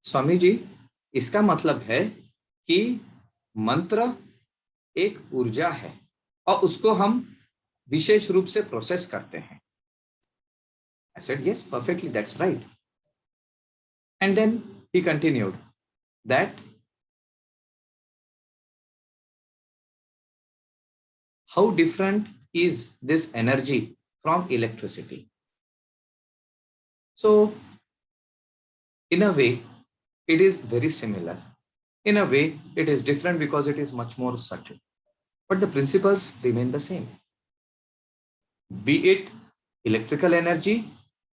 [SPEAKER 1] Swamiji, इसका मतलब है कि मंत्र एक ऊर्जा है और उसको हम विशेष रूप से प्रोसेस करते हैं. I said, yes, perfectly, that's right. And then he continued that how different is this energy from electricity? So, in a way, it is very similar. In a way, it is different because it is much more subtle. But the principles remain the same. Be it electrical energy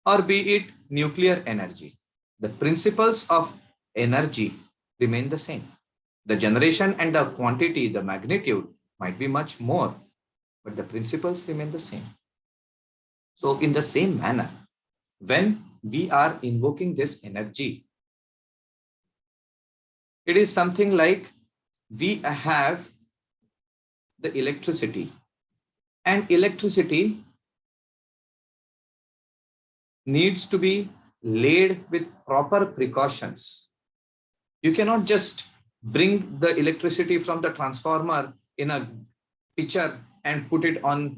[SPEAKER 1] or be it nuclear energy, the principles of energy remain the same. The generation and the quantity, the magnitude might be much more, but the principles remain the same. So, in the same manner, when we are invoking this energy, it is something like we have the electricity, and electricity needs to be laid with proper precautions. You cannot just bring the electricity from the transformer in a pitcher and put it on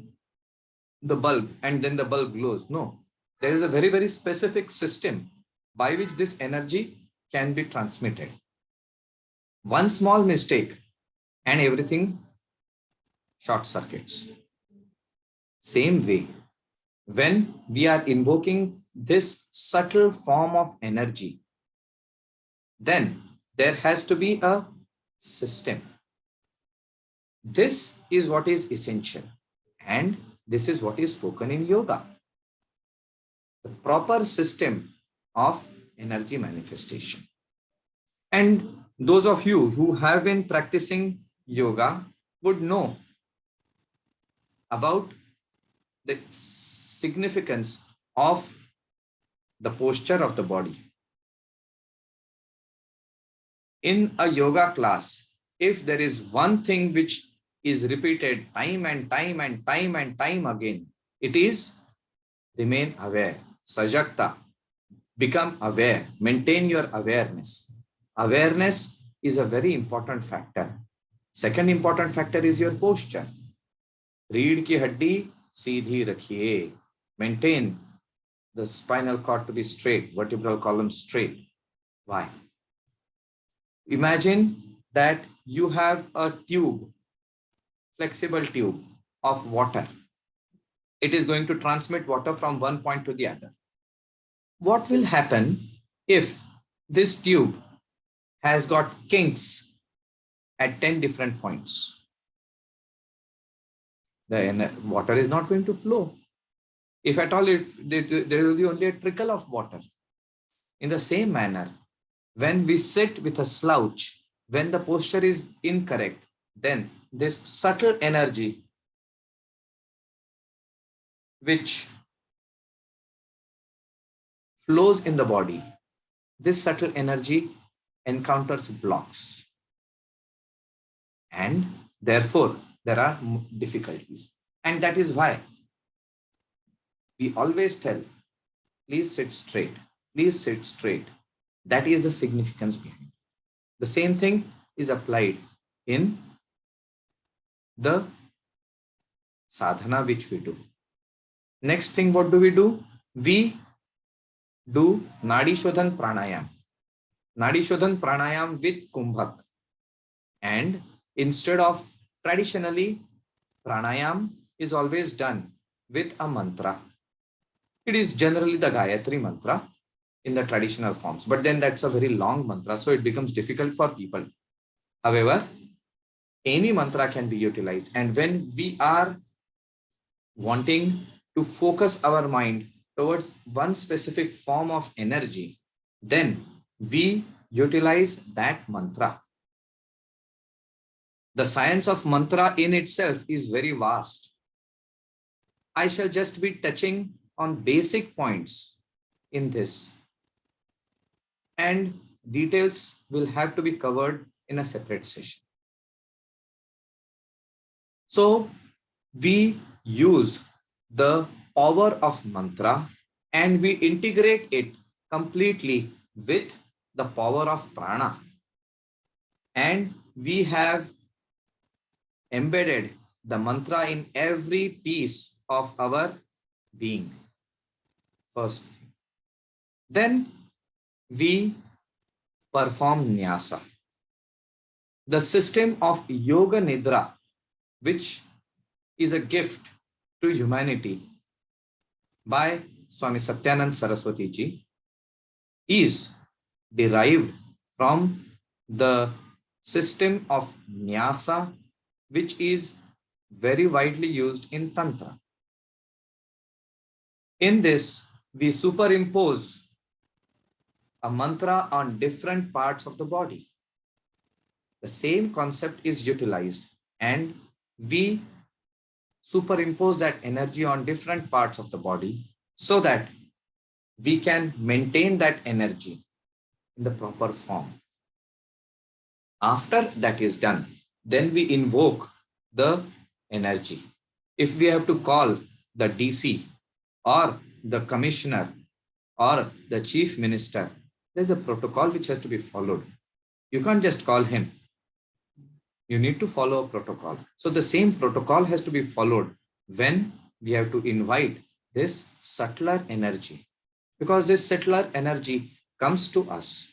[SPEAKER 1] the bulb and then the bulb glows. No, there is a very, very specific system by which this energy can be transmitted. One small mistake and everything short circuits. Same way, when we are invoking this subtle form of energy, then there has to be a system. This is what is essential, and this is what is spoken in yoga. The proper system of energy manifestation. And those of you who have been practicing yoga would know about the significance of the posture of the body. In a yoga class, if there is one thing which is repeated time and time and time and time again, it is remain aware, sajakta, become aware, maintain your awareness. Awareness is a very important factor. Second important factor is your posture. रीढ़ की हड्डी सीधी रखिए. Maintain the spinal cord to be straight, vertebral column straight. Why? Imagine that you have a tube, flexible tube of water. It is going to transmit water from one point to the other. What will happen if this tube has got kinks at 10 different points? The water is not going to flow. If at all, if there will be only a trickle of water. In the same manner, when we sit with a slouch, when the posture is incorrect, then this subtle energy which flows in the body, this subtle energy encounters blocks. And therefore, there are difficulties. And that is why we always tell, please sit straight, please sit straight. That is the significance behind it. The same thing is applied in the sadhana which we do. Next thing, what do? We do Nadi Shodhan Pranayam. Nadi Shodhan Pranayam with Kumbhak. And instead of traditionally, pranayam is always done with a mantra. It is generally the Gayatri mantra in the traditional forms, but then that's a very long mantra, so it becomes difficult for people. However, any mantra can be utilized, and when we are wanting to focus our mind towards one specific form of energy, then we utilize that mantra. The science of mantra in itself is very vast. I shall just be touching on basic points in this, and details will have to be covered in a separate session. So we use the power of mantra and we integrate it completely with the power of prana, and we have embedded the mantra in every piece of our being. First thing. Then we perform nyasa. The system of Yoga Nidra, which is a gift to humanity by Swami Satyanand Saraswati ji, is derived from the system of nyasa, which is very widely used in Tantra. In this, we superimpose a mantra on different parts of the body. The same concept is utilized, and we superimpose that energy on different parts of the body so that we can maintain that energy in the proper form. After that is done, then we invoke the energy. If we have to call the DC or the commissioner or the chief minister, there's a protocol which has to be followed. You can't just call him. You need to follow a protocol. So the same protocol has to be followed when we have to invite this subtler energy, because this subtler energy comes to us.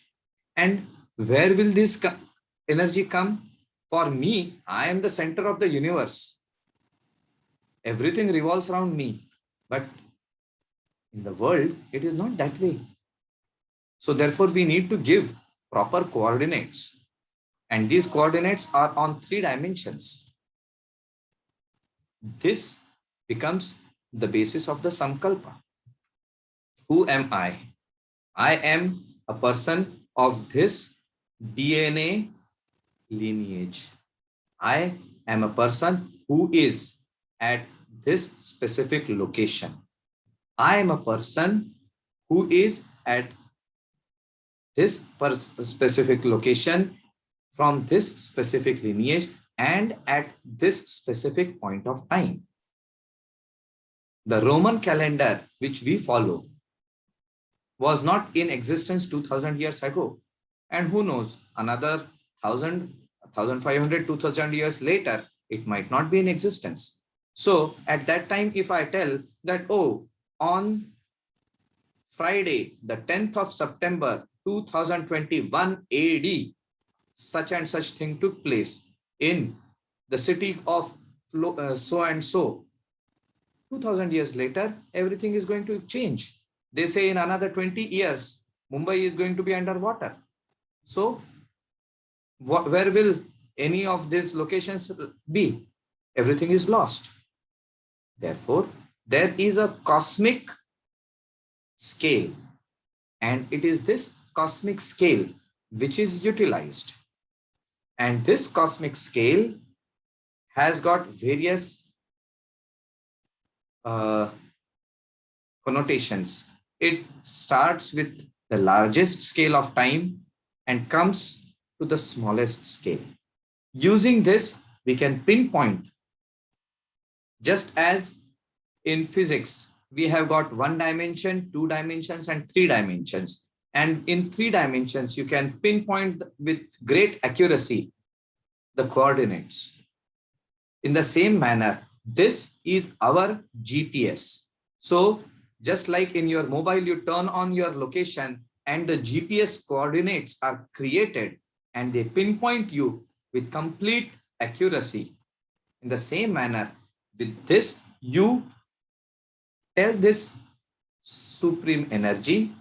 [SPEAKER 1] And where will this energy come? For me, I am the center of the universe. Everything revolves around me. But in the world, it is not that way. So therefore, we need to give proper coordinates. And these coordinates are on 3 dimensions. This becomes the basis of the Sankalpa. Who am I? I am a person of this DNA lineage. I am a person who is at this specific location. I am a person who is at this specific location from this specific lineage and at this specific point of time. The Roman calendar which we follow was not in existence 2000 years ago. And who knows, another 1000, 1500, 2000 years later, it might not be in existence. So at that time, if I tell that, oh, on Friday, the 10th of September, 2021 AD, such and such thing took place in the city of so and so. 2000 years later, everything is going to change. They say in another 20 years, Mumbai is going to be underwater. So where will any of these locations be? Everything is lost. Therefore, there is a cosmic scale, and it is this cosmic scale which is utilized. And this cosmic scale has got various connotations. It starts with the largest scale of time and comes to the smallest scale. Using this, we can pinpoint, just as in physics, we have got 1 dimension, 2 dimensions, and 3 dimensions. And in 3 dimensions, you can pinpoint with great accuracy the coordinates. In the same manner, this is our GPS. So just like in your mobile, you turn on your location and the GPS coordinates are created and they pinpoint you with complete accuracy. In the same manner, with this, you tell this supreme energy,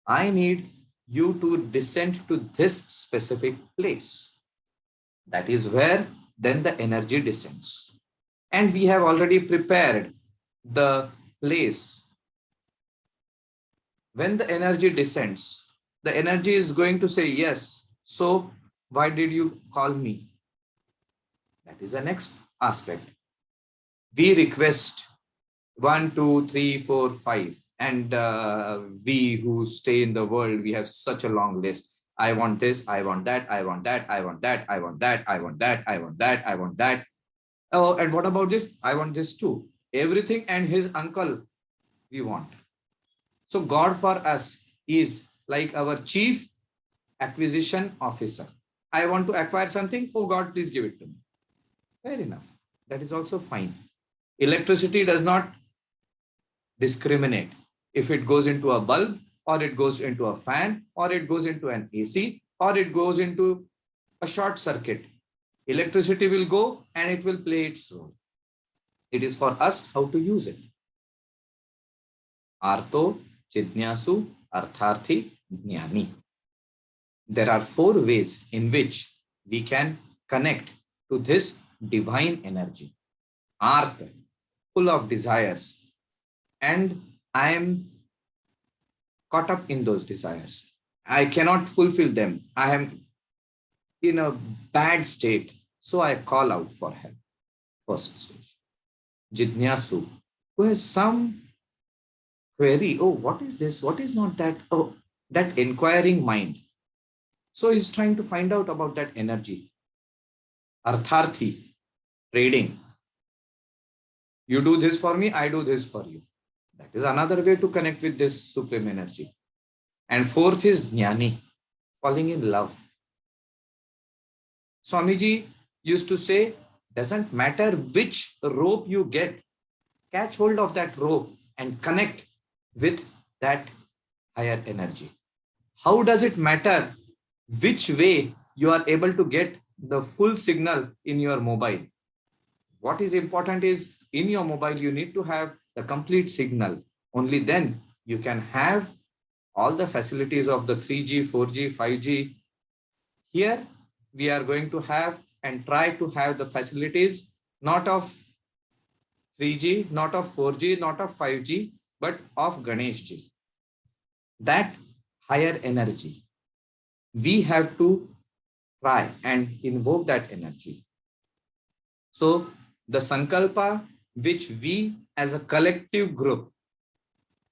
[SPEAKER 1] I need you to descend to this specific place. That is where then the energy descends. And we have already prepared the place. When the energy descends, the energy is going to say, yes, so why did you call me? That is the next aspect. We request 1, 2, 3, 4, 5. And we who stay in the world, we have such a long list. I want this, I want that, I want that, I want that, I want that, I want that, I want that, I want that. Oh, and what about this? I want this too. Everything and his uncle we want. So God for us is like our chief acquisition officer. I want to acquire something. Oh God, please give it to me. Fair enough. That is also fine. Electricity does not discriminate. If it goes into a bulb, or it goes into a fan, or it goes into an AC, or it goes into a short circuit, electricity will go and it will play its role. It is for us how to use it. Artho, Jidnyasu, Artharthi, Jnani. There are 4 ways in which we can connect to this divine energy. Artha, full of desires, and I am caught up in those desires. I cannot fulfill them. I am in a bad state, so I call out for help. First stage. Jidnyasu, who has some query. Oh, what is this? What is not that? Oh, that inquiring mind. So he's trying to find out about that energy. Artharthi, trading. You do this for me, I do this for you. That is another way to connect with this supreme energy. And fourth is Jnani, falling in love. Swamiji used to say, doesn't matter which rope you get, catch hold of that rope and connect with that higher energy. How does it matter which way you are able to get the full signal in your mobile? What is important is in your mobile, you need to have the complete signal. Only then you can have all the facilities of the 3G, 4G, 5G. Here we are going to have and try to have the facilities not of 3G, not of 4G, not of 5G, but of Ganeshji. That higher energy. We have to try and invoke that energy. So the Sankalpa which we as a collective group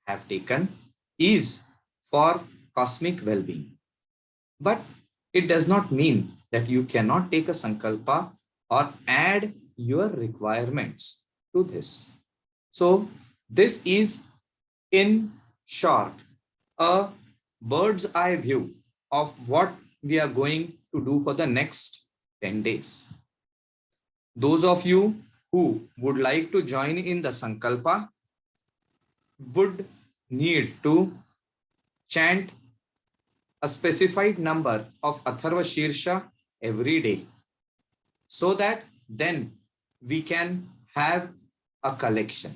[SPEAKER 1] have taken is for cosmic well-being. But it does not mean that you cannot take a Sankalpa or add your requirements to this. So this is in short a bird's eye view of what we are going to do for the next 10 days. Those of you who would like to join in the Sankalpa would need to chant a specified number of Atharva Shirsha every day, so that then we can have a collection.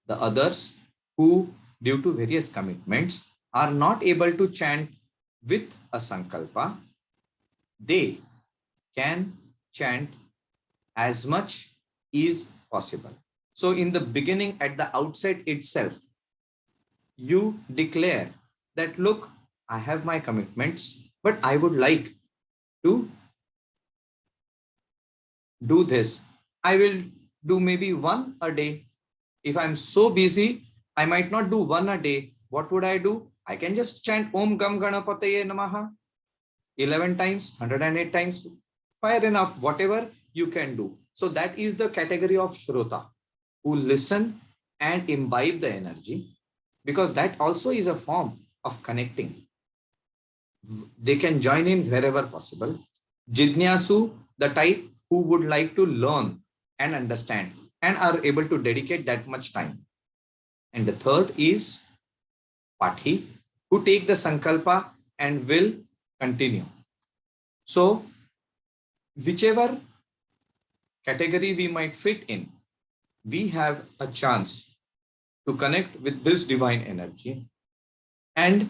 [SPEAKER 1] The others who, due to various commitments, are not able to chant with a Sankalpa, they can chant as much is possible. So in the beginning, at the outset itself, you declare that, look, I have my commitments, but I would like to do this. I will do maybe 1 a day. If I'm so busy, I might not do 1 a day. What would I do? I can just chant Om Gam Ganapataye Namaha 11 times, 108 times. Fair enough, whatever you can do. So that is the category of Shrota, who listen and imbibe the energy, because that also is a form of connecting. They can join in wherever possible. Jidnyasu, the type who would like to learn and understand and are able to dedicate that much time. And the third is Pathi, who take the Sankalpa and will continue. So whichever category we might fit in, we have a chance to connect with this divine energy and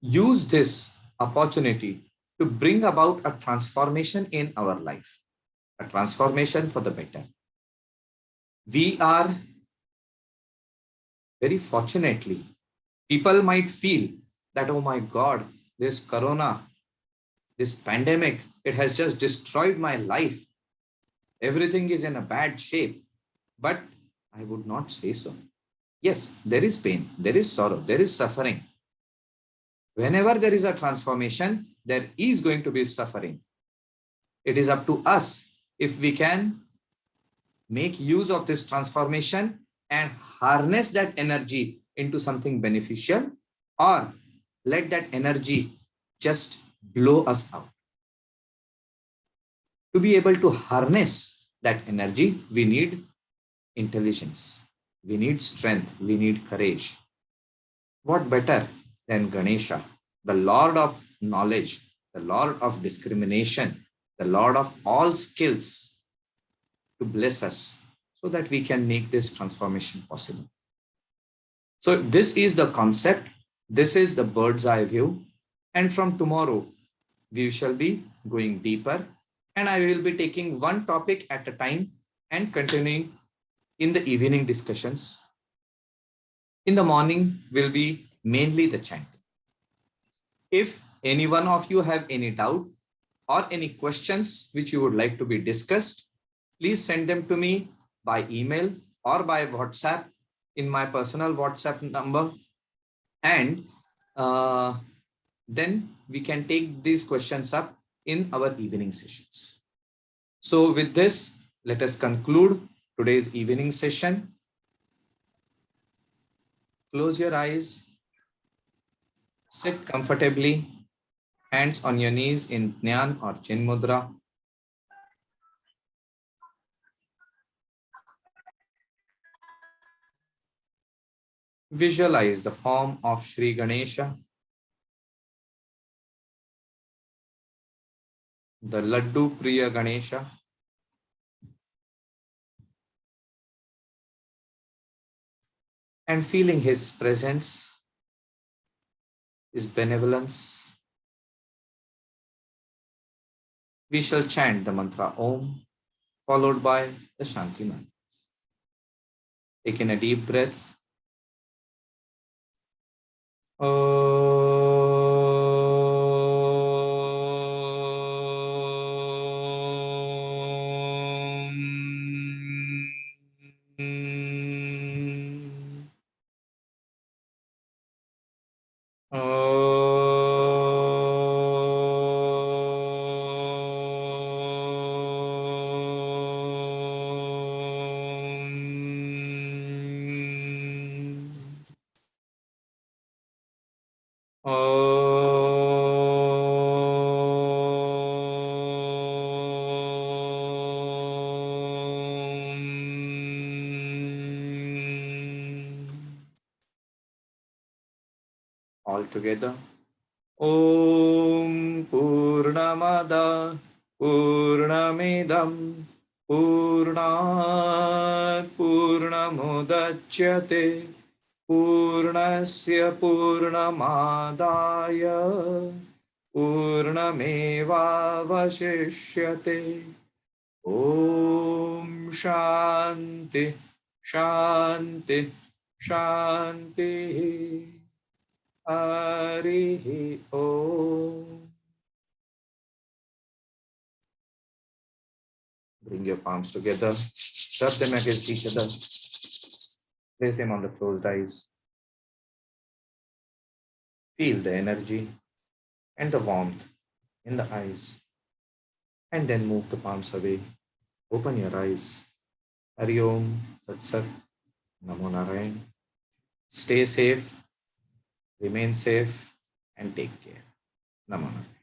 [SPEAKER 1] use this opportunity to bring about a transformation in our life, a transformation for the better. We are very fortunately, people might feel that, oh my God, this corona, this pandemic, it has just destroyed my life. Everything is in a bad shape. But I would not say so. Yes, there is pain, there is sorrow, there is suffering. Whenever there is a transformation, there is going to be suffering. It is up to us if we can make use of this transformation and harness that energy into something beneficial, or let that energy just blow us out. To be able to harness that energy, we need intelligence, we need strength, we need courage. What better than Ganesha, the Lord of knowledge, the Lord of discrimination, the Lord of all skills, to bless us so that we can make this transformation possible. So, this is the concept, this is the bird's eye view. And from tomorrow, we shall be going deeper, and I will be taking one topic at a time and continuing in the evening discussions. In the morning will be mainly the chanting. If any one of you have any doubt or any questions which you would like to be discussed, please send them to me by email or by WhatsApp in my personal WhatsApp number. And then we can take these questions up in our evening sessions. So with this, let us conclude today's evening session. Close your eyes, sit comfortably, hands on your knees in Jnana or Chin Mudra. Visualize the form of Sri Ganesha, the Laddu Priya Ganesha, and feeling his presence, his benevolence. We shall chant the mantra Om, followed by the Shanti mantra. Take in a deep breath. All together. Om Purnamada Purnamidam Purnat Purnamudachyate Purnasya Purnamadaya Purnamevavashishyate. Om Shanti Shanti Shanti. Harihi Om. Bring your palms together, rub them against each other, place them on the closed eyes. Feel the energy and the warmth in the eyes, and then move the palms away. Open your eyes. Hari Om, Tat Sat, Namo Narayan. Stay safe, remain safe, and take care. Namo Narayan.